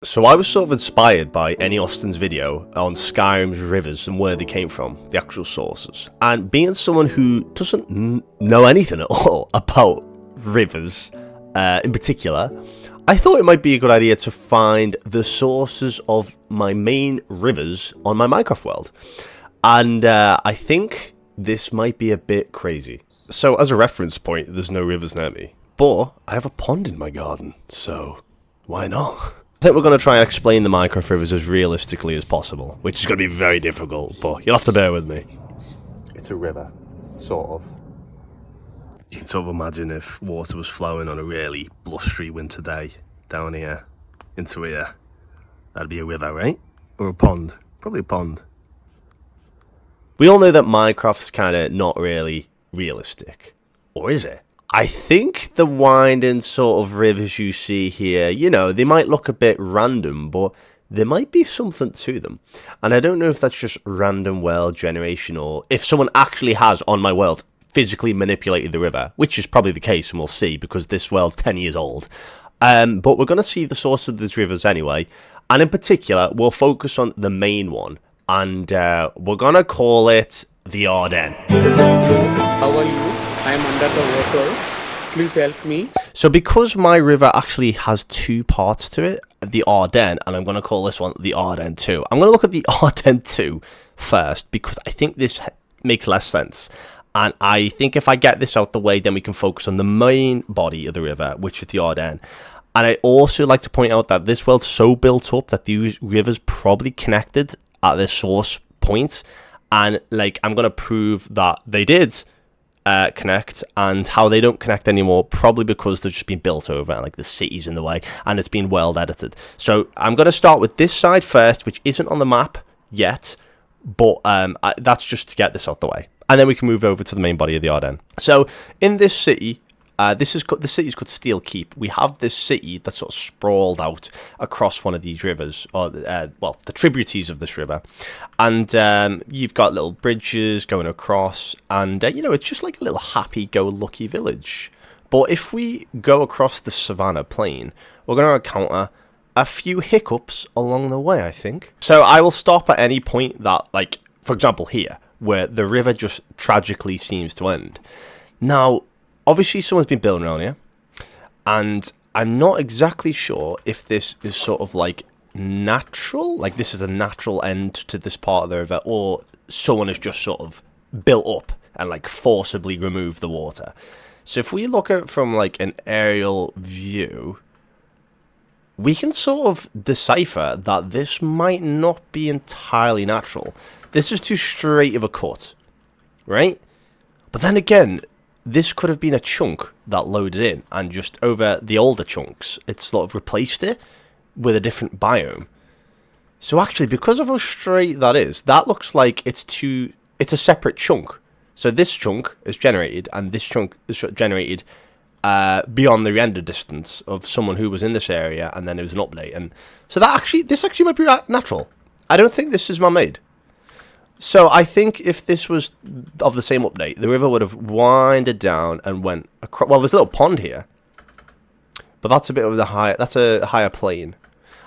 So I was sort of inspired by Any Austin's video on Skyrim's rivers and where they came from, the actual sources. And being someone who doesn't know anything at all about rivers in particular, I thought it might be a good idea to find the sources of my main rivers on my Minecraft world. And I think this might be a bit crazy. So as a reference point, there's no rivers near me. But I have a pond in my garden, so why not? I think we're going to try and explain the Minecraft rivers as realistically as possible, which is going to be very difficult, but you'll have to bear with me. It's a river, sort of. You can sort of imagine if water was flowing on a really blustery winter day down here into here. That'd be a river, right? Or a pond. Probably a pond. We all know that Minecraft's kind of not really realistic. Or is it? I think the winding sort of rivers you see here, you know, they might look a bit random, but there might be something to them. And I don't know if that's just random world generation or if someone actually has, on my world, physically manipulated the river, which is probably the case, and we'll see, because this world's 10 years old. But we're going to see the source of these rivers anyway. And in particular, we'll focus on the main one. And we're going to call it the Ardennes. How are you? I am under the water. Please help me. So because my river actually has two parts to it, the Ardennes, and I'm going to call this one the Ardennes 2. I'm going to look at the Ardennes 2 first, because I think this makes less sense. And I think if I get this out the way, then we can focus on the main body of the river, which is the Ardennes. And I also like to point out that this world's so built up that these rivers probably connected at their source point. And like, I'm going to prove that they did connect, and how they don't connect anymore, probably because they're just been built over, like the city's in the way, and it's been well edited. So I'm going to start with this side first, which isn't on the map yet, but that's just to get this out the way, and then we can move over to the main body of the Ardennes. So in this city, the city's called Steel Keep. We have this city that's sort of sprawled out across one of these rivers, or well, the tributaries of this river, and you've got little bridges going across, and you know, it's just like a little happy-go-lucky village. But if we go across the savannah plain, we're going to encounter a few hiccups along the way, I think. So I will stop at any point that, like, for example, here, where the river just tragically seems to end. Now, obviously, someone's been building around here, and I'm not exactly sure if this is sort of like natural, like this is a natural end to this part of the river, or someone has just sort of built up and like forcibly removed the water. So if we look at it from like an aerial view, we can sort of decipher that this might not be entirely natural. This is too straight of a cut, right? But then again, this could have been a chunk that loaded in, and just over the older chunks, it's sort of replaced it with a different biome. So actually, because of how straight that is, that looks like it's a separate chunk. So this chunk is generated, and this chunk is generated beyond the render distance of someone who was in this area, and then it was an update. And so this actually might be natural. I don't think this is man-made. So I think if this was of the same update, the river would have winded down and went across. Well, there's a little pond here, but that's a bit of the higher plane.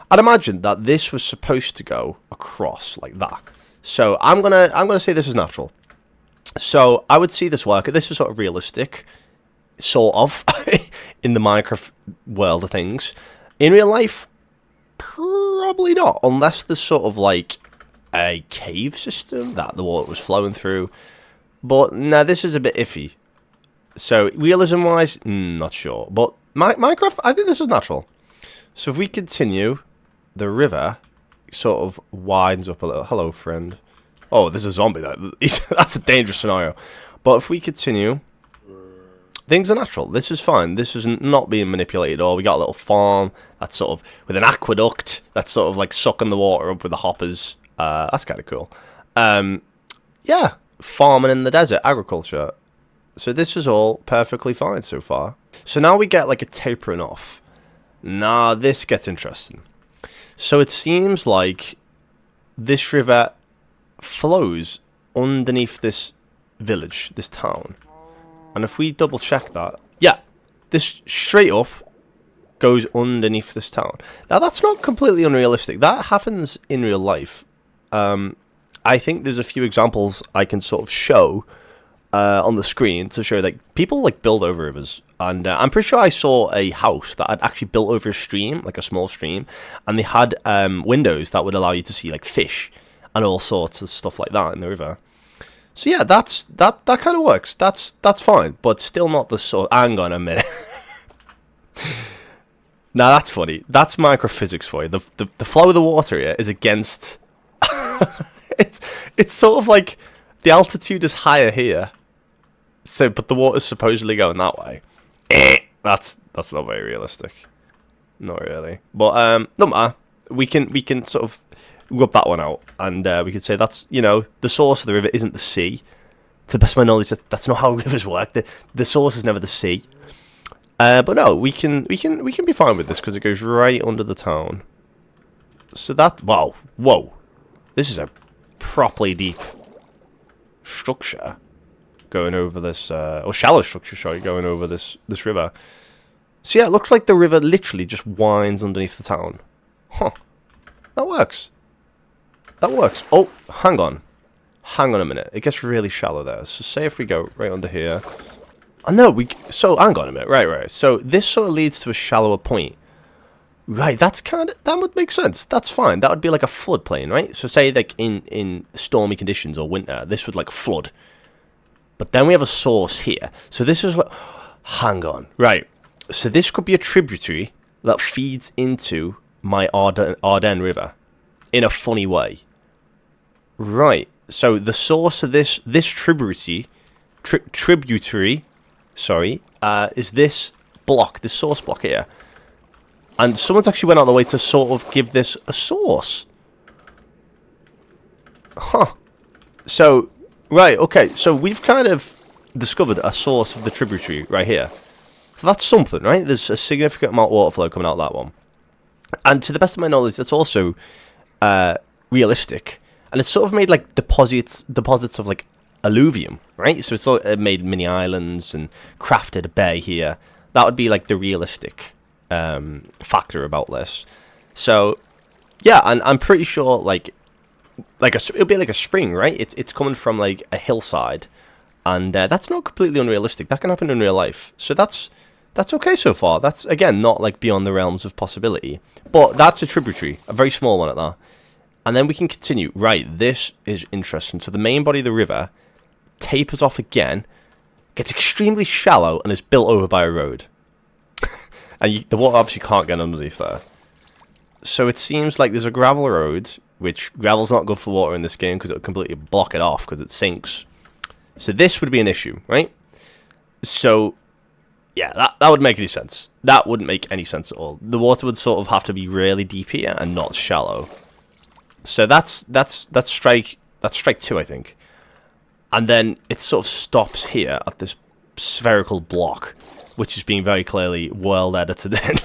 I'd imagine that this was supposed to go across like that. So I'm gonna say this is natural. So I would see this work. This is sort of realistic, sort of, in the Minecraft world of things. In real life, probably not, unless there's sort of like a cave system that the water was flowing through. But no, this is a bit iffy. So realism wise, not sure. But Minecraft, I think this is natural. So if we continue, the river sort of widens up a little. Hello, friend. Oh, there's a zombie there. That's a dangerous scenario. But if we continue, things are natural. This is fine. This is not being manipulated at all. We got a little farm that's sort of with an aqueduct that's sort of like sucking the water up with the hoppers. That's kind of cool. Yeah, farming in the desert, agriculture. So this is all perfectly fine so far. So now we get like a tapering off. Nah, this gets interesting. So it seems like this river flows underneath this village, this town. And if we double check that, yeah, this straight up goes underneath this town. Now, that's not completely unrealistic. That happens in real life. I think there's a few examples I can sort of show on the screen to show that people like build over rivers. And I'm pretty sure I saw a house that had actually built over a stream, like a small stream, and they had windows that would allow you to see like fish and all sorts of stuff like that in the river. So yeah, that kind of works. That's fine, but still not the sort. Hang on a minute. Now that's funny. That's microphysics for you. The flow of the water here is against. it's sort of like the altitude is higher here, so but the water's supposedly going that way. That's not very realistic. Not really. But no matter. We can sort of rub that one out, and we could say that's, you know, the source of the river isn't the sea. To the best of my knowledge, that's not how rivers work. The source is never the sea. But no, we can be fine with this because it goes right under the town. So that, wow, whoa, this is a properly deep structure going over this, or shallow structure, sorry, going over this river. So yeah, it looks like the river literally just winds underneath the town. Huh. That works. That works. Oh, hang on. Hang on a minute. It gets really shallow there. So say if we go right under here. Oh no, so hang on a minute. Right. So this sort of leads to a shallower point. Right, that would make sense. That's fine. That would be like a floodplain, right? So say like in stormy conditions or winter, this would like flood. But then we have a source here. So this is what, hang on. Right. So this could be a tributary that feeds into my Ardennes River in a funny way. Right. So the source of this tributary, is this block, this source block here. And someone's actually went out of the way to sort of give this a source. Huh. So, right, okay. So we've kind of discovered a source of the tributary right here. So that's something, right? There's a significant amount of water flow coming out of that one. And to the best of my knowledge, that's also realistic. And it's sort of made like deposits of like alluvium, right? So it's sort of made mini islands and crafted a bay here. That would be like the realistic factor about this. So yeah, and I'm pretty sure like it'll be like a spring, right? It's coming from like a hillside, and that's not completely unrealistic. That can happen in real life. So that's okay so far. That's again not like beyond the realms of possibility. But that's a tributary, a very small one at that. And then we can continue. Right, this is interesting. So the main body of the river tapers off again, gets extremely shallow, and is built over by a road. And the water obviously can't get underneath there. So it seems like there's a gravel road, which gravel's not good for water in this game because it'll completely block it off because it sinks. So this would be an issue, right? So, yeah, that would make any sense. That wouldn't make any sense at all. The water would sort of have to be really deep here and not shallow. So that's strike 2, I think. And then it sort of stops here at this spherical block, which is being very clearly world edited in.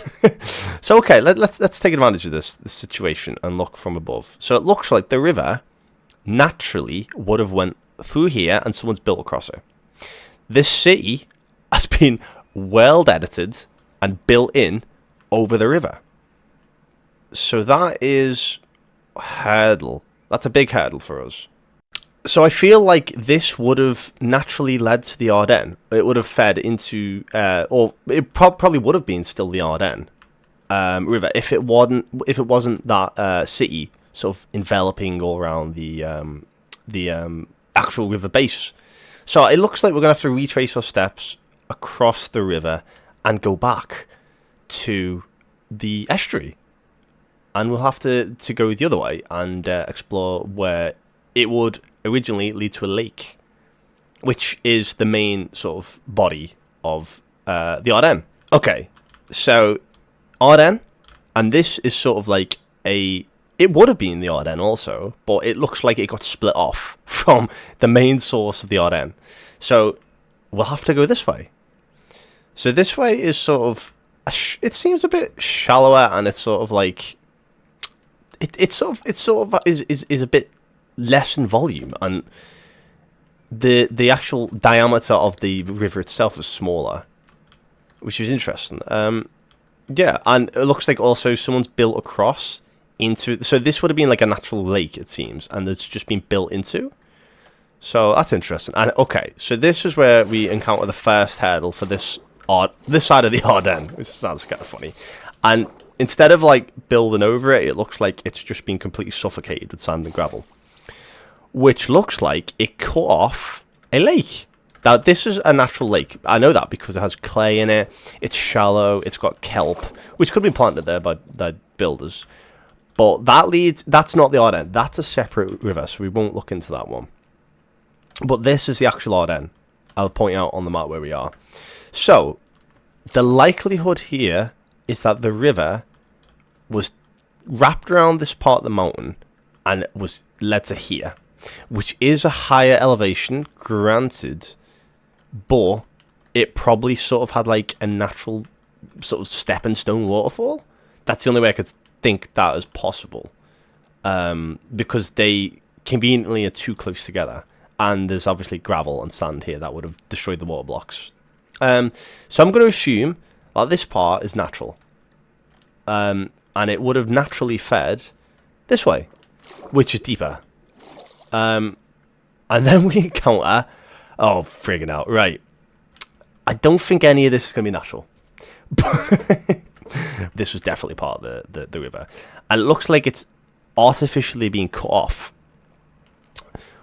So okay, let's take advantage of this situation and look from above. So it looks like the river naturally would have went through here and someone's built across it. This city has been world edited and built in over the river. So that is a hurdle. That's a big hurdle for us. So I feel like this would have naturally led to the Ardennes. It would have fed into, or it probably would have been still the Ardennes river if it wasn't that city sort of enveloping all around the actual river base. So it looks like we're gonna have to retrace our steps across the river and go back to the estuary, and we'll have to go the other way and explore where it would originally lead to a lake, which is the main sort of body of the Ardennes. Okay, so Ardennes, and this is sort of like it would have been the Ardennes also, but it looks like it got split off from the main source of the Ardennes. So we'll have to go this way. So this way is sort of, it seems a bit shallower, and it's sort of like, it sort of is a bit less in volume, and the actual diameter of the river itself is smaller, which is interesting. Yeah, and it looks like also someone's built across into. So this would have been like a natural lake, it seems, and it's just been built into. So that's interesting. And okay, so this is where we encounter the first hurdle for this side of the Ardennes, which sounds kind of funny. And instead of like building over it, it looks like it's just been completely suffocated with sand and gravel, which looks like it cut off a lake. Now, this is a natural lake. I know that because it has clay in it. It's shallow. It's got kelp, which could be planted there by the builders. But that's not the Ardennes. That's a separate river, so we won't look into that one. But this is the actual Ardennes. I'll point out on the map where we are. So, the likelihood here is that the river was wrapped around this part of the mountain and was led to here, which is a higher elevation, granted, but it probably sort of had like a natural sort of stepping stone waterfall. That's the only way I could think that is possible, because they conveniently are too close together, and there's obviously gravel and sand here that would have destroyed the water blocks. So I'm going to assume that this part is natural, and it would have naturally fed this way, which is deeper. And then we encounter, oh, friggin' out, right. I don't think any of this is going to be natural. This was definitely part of the river. And it looks like it's artificially being cut off,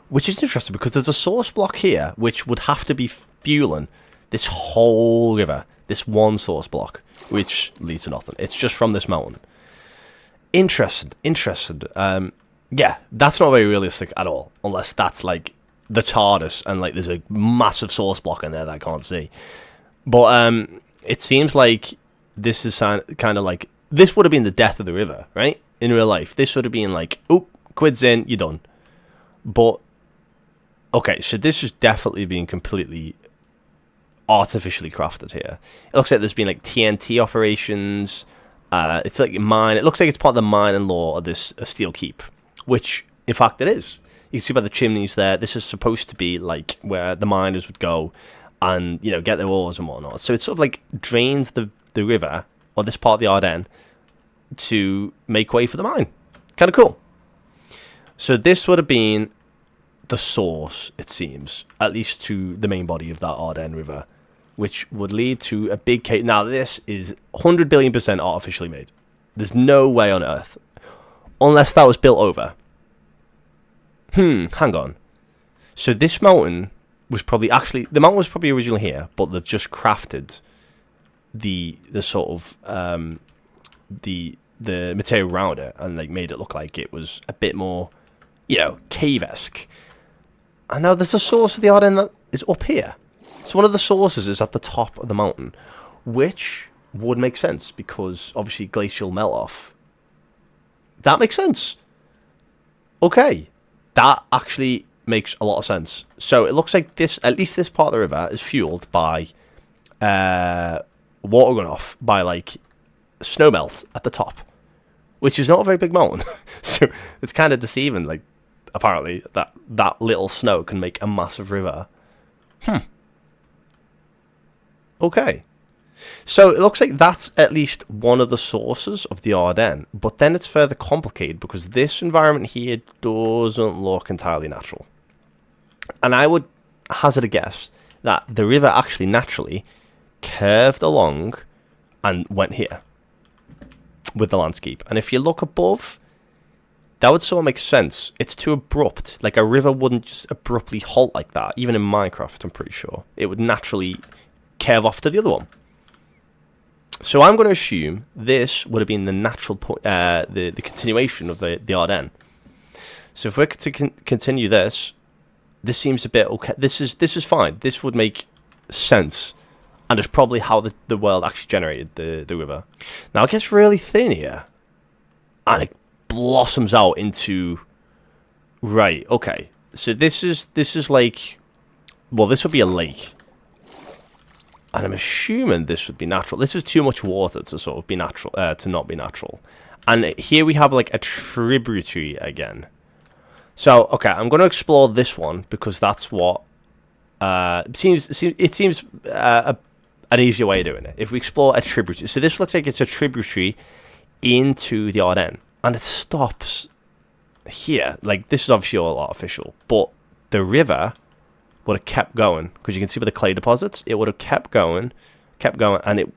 which is interesting because there's a source block here, which would have to be fueling this whole river, this one source block, which leads to nothing. It's just from this mountain. Interesting. Yeah, that's not very realistic at all, unless that's like the TARDIS and like there's a massive source block in there that I can't see. But it seems like this is kind of like, this would have been the death of the river, right? In real life, this would have been like, oh, quid's in, you're done. But okay, so this is definitely being completely artificially crafted here. It looks like there's been like TNT operations. It's like mine. It looks like it's part of the mine and law of this steel keep, which in fact it is. You can see by the chimneys there. This is supposed to be like where the miners would go and, you know, get their ores and whatnot. So it's sort of like drains the river, or this part of the Ardennes, to make way for the mine. Kind of cool. So this would have been the source, it seems, at least to the main body of that Ardennes river, which would lead to a big cave. Now, this is 100 billion% artificially made. There's no way on Earth. Unless that was built over. Hang on. So this mountain was probably the mountain was probably originally here, but they've just crafted the sort of the material around it and like made it look like it was a bit more, you know, cave-esque. And now there's a source of the Ardennes that is up here. So one of the sources is at the top of the mountain, which would make sense because obviously glacial melt-off. That makes sense. Okay. That actually makes a lot of sense. So it looks like this, at least this part of the river, is fueled by water runoff, by like snow melt at the top, which is not a very big mountain. So it's kind of deceiving, like, apparently, that little snow can make a massive river. Okay. So it looks like that's at least one of the sources of the Ardennes, but then it's further complicated because this environment here doesn't look entirely natural. And I would hazard a guess that the river actually naturally curved along and went here with the landscape. And if you look above, that would sort of make sense. It's too abrupt. Like, a river wouldn't just abruptly halt like that. Even in Minecraft, I'm pretty sure. It would naturally curve off to the other one. So I'm going to assume this would have been the natural point, the continuation of the Ardennes. So if we're to continue this seems a bit okay. This is fine. This would make sense. And it's probably how the world actually generated the river. Now it gets really thin here. And it blossoms out into... Right, okay. So this is like... Well, this would be a lake. And I'm assuming this would be natural. This is too much water to sort of be natural, to not be natural. And here we have like a tributary again. So, okay, I'm going to explore this one because that's what it seems a an easier way of doing it. If we explore a tributary, so this looks like it's a tributary into the Ardennes, and it stops here. Like, this is obviously all artificial, but the river would have kept going, because you can see with the clay deposits, it would have kept going, and it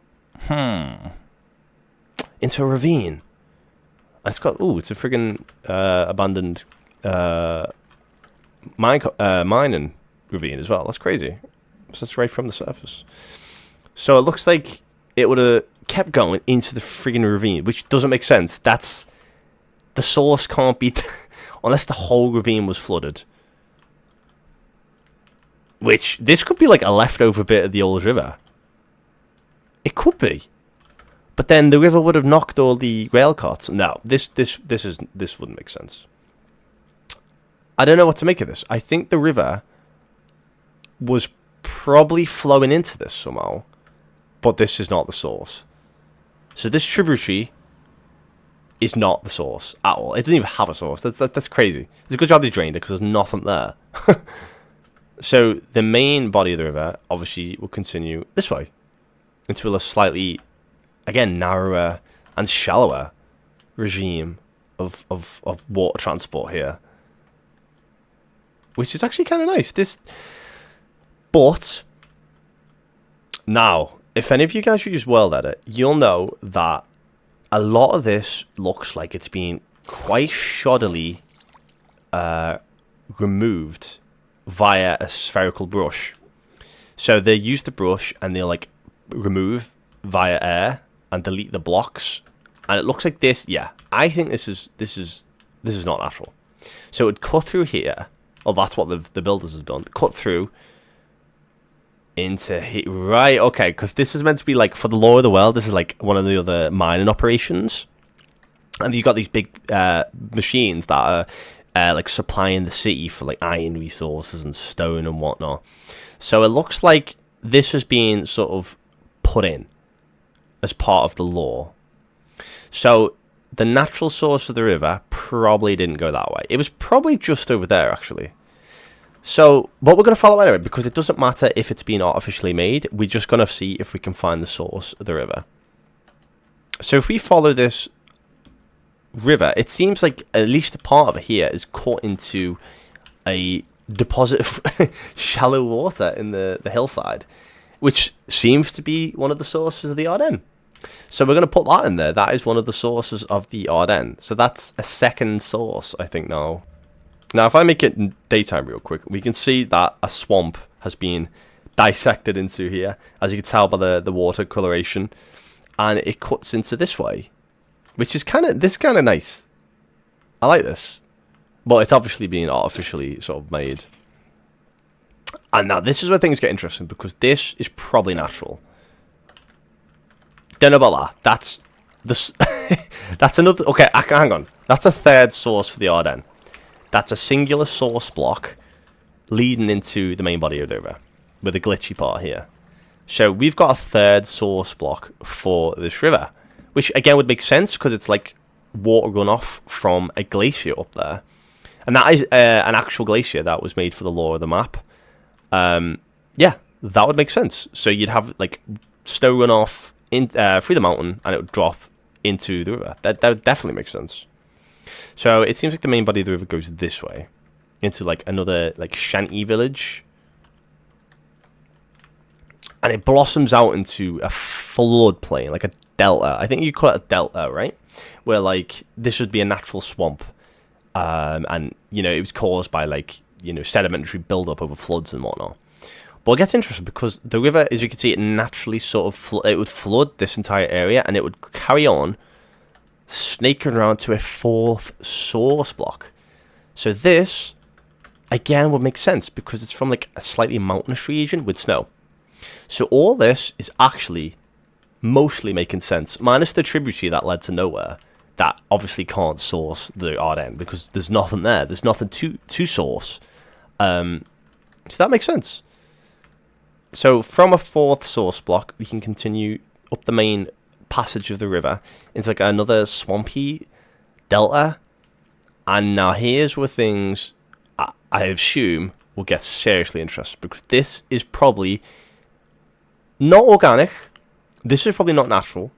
into a ravine. And it's got it's a friggin' abandoned mining ravine as well. That's crazy. So it's right from the surface. So it looks like it would have kept going into the friggin' ravine, which doesn't make sense. That's the source can't be unless the whole ravine was flooded. Which this could be like a leftover bit of the old river. It could be, but then the river would have knocked all the rail carts. No, this wouldn't make sense. I don't know what to make of this. I think the river was probably flowing into this somehow, but this is not the source. So this tributary is not the source at all. It doesn't even have a source. That's crazy. It's a good job they drained it, because there's nothing there. So the main body of the river obviously will continue this way into a slightly, again, narrower and shallower regime of water transport here, which is actually kind of nice. But now, if any of you guys use World Edit, you'll know that a lot of this looks like it's been quite shoddily removed via a spherical brush. So they use the brush and they'll like remove via air and delete the blocks, and it looks like this. Yeah, I think this is not natural. So it cut through here. Oh, that's what the builders have done. Cut through into here. Right, okay, because this is meant to be like, for the lore of the world, this is like one of the other mining operations, and you've got these big machines that are like supplying the city for like iron resources and stone and whatnot. So it looks like this has been sort of put in as part of the lore. So the natural source of the river probably didn't go that way. It was probably just over there, actually. So, but we're going to follow anyway, because it doesn't matter if it's been artificially made. We're just going to see if we can find the source of the river. So if we follow this river, it seems like at least a part of it here is caught into a deposit of shallow water in the hillside, which seems to be one of the sources of the Ardennes. So we're going to put that in there. That is one of the sources of the Ardennes. So that's a second source, I think, now. Now, if I make it daytime real quick, we can see that a swamp has been dissected into here, as you can tell by the water coloration, and it cuts into this way, which is kind of nice. I like this. Well, it's obviously being artificially sort of made. And now this is where things get interesting, because this is probably natural. Don't know about that. That's this. That's another. Okay, hang on. That's a third source for the Ardennes. That's a singular source block leading into the main body of the river, with a glitchy part here. So we've got a third source block for this river, which again would make sense, because it's like water runoff from a glacier up there. And that is an actual glacier that was made for the lore of the map. Yeah, that would make sense. So you'd have like snow runoff in through the mountain, and it would drop into the river. That would definitely make sense. So it seems like the main body of the river goes this way, into like another like shanty village, and it blossoms out into a floodplain, like a delta. I think you call it a delta, right? Where like this would be a natural swamp, and you know it was caused by like sedimentary buildup over floods and whatnot. But it gets interesting because the river, as you can see, it naturally sort of it would flood this entire area, and it would carry on snaking around to a fourth source block. So this again would make sense, because it's from like a slightly mountainous region with snow. So all this is actually mostly making sense, minus the tributary that led to nowhere, that obviously can't source the Ardennes because there's nothing there. There's nothing to source. So that makes sense. So from a fourth source block, we can continue up the main passage of the river into like another swampy delta. And now here's where things, I assume, will get seriously interesting, because this is probably Not organic. This is probably not natural.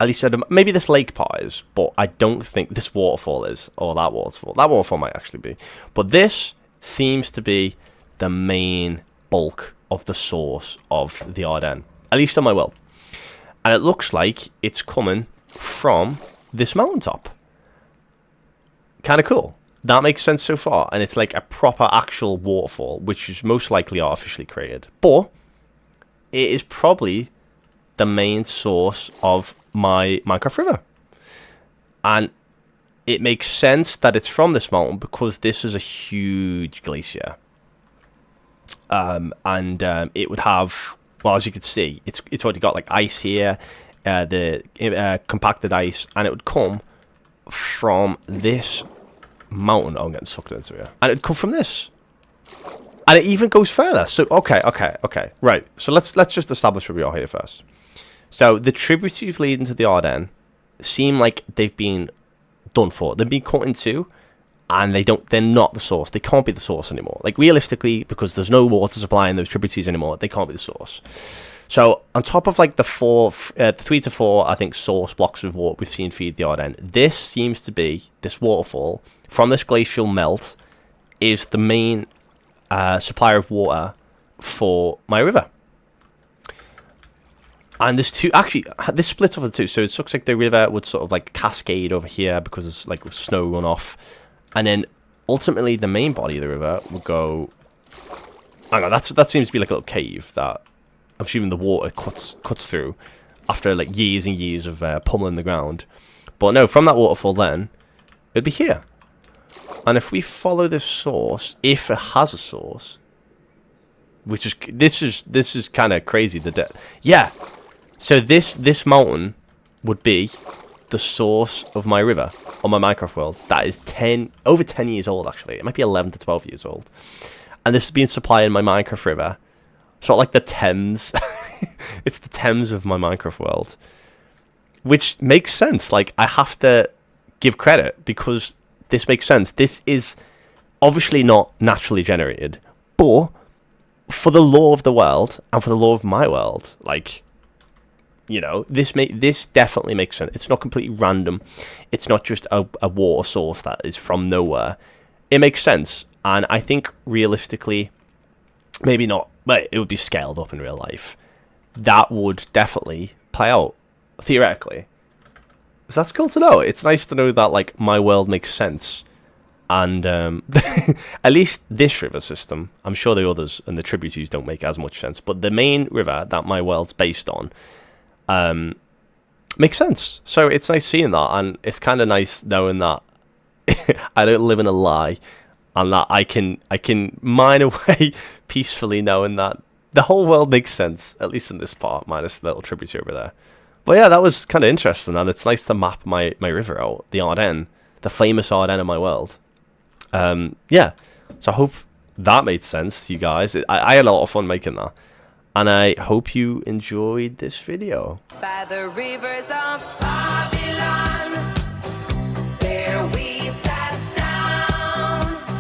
At least maybe this lake part is, but I don't think this waterfall is, or that waterfall. That waterfall might actually be. But this seems to be the main bulk of the source of the Ardennes, at least on my world. And it looks like it's coming from this mountaintop. Kind of cool. That makes sense so far. And it's like a proper actual waterfall, which is most likely artificially created. But it is probably the main source of my Minecraft river. And it makes sense that it's from this mountain because this is a huge glacier. It would have, well, as you can see, it's already got like ice here, the compacted ice, and it would come from this mountain. Oh, I'm getting sucked into here. And it'd come from this. And it even goes further. So, okay. Right. So let's just establish where we are here first. So the tributaries leading to the Ardennes seem like they've been done for. They've been cut in two, and they're not the source. They can't be the source anymore. Like, realistically, because there's no water supply in those tributaries anymore, they can't be the source. So on top of like the 3 to 4, I think, source blocks of water we've seen feed the Ardennes, this seems to be, this waterfall from this glacial melt is the main supplier of water for my river. And there's two, actually, this split off the two. So it looks like the river would sort of like cascade over here because there's like snow runoff. And then ultimately the main body of the river would go, I don't know, that seems to be like a little cave that I'm assuming the water cuts through after like years and years of pummeling the ground. But no, from that waterfall then, it'd be here. And if we follow this source, if it has a source, which is, this is kind of crazy. Yeah. So this mountain would be the source of my river on my Minecraft world. That is over 10 years old, actually. It might be 11 to 12 years old. And this has been supplying my Minecraft river. Sort of like the Thames. It's the Thames of my Minecraft world. Which makes sense. Like, I have to give credit because this makes sense. This is obviously not naturally generated. But for the law of the world and for the law of my world, like, you know, this definitely makes sense. It's not completely random. It's not just a water source that is from nowhere. It makes sense. And I think realistically, maybe not, but it would be scaled up in real life. That would definitely play out, theoretically. So that's cool to know. It's nice to know that, like, my world makes sense. And at least this river system, I'm sure the others and the tributaries don't make as much sense, but the main river that my world's based on makes sense. So it's nice seeing that, and it's kind of nice knowing that I don't live in a lie, and that I can mine away peacefully knowing that the whole world makes sense, at least in this part, minus the little tributary over there. But yeah, that was kind of interesting, and it's nice to map my river out, the Ardennes, the famous Ardennes of my world. Yeah, so I hope that made sense to you guys. I had a lot of fun making that, and I hope you enjoyed this video. By the rivers of Babylon.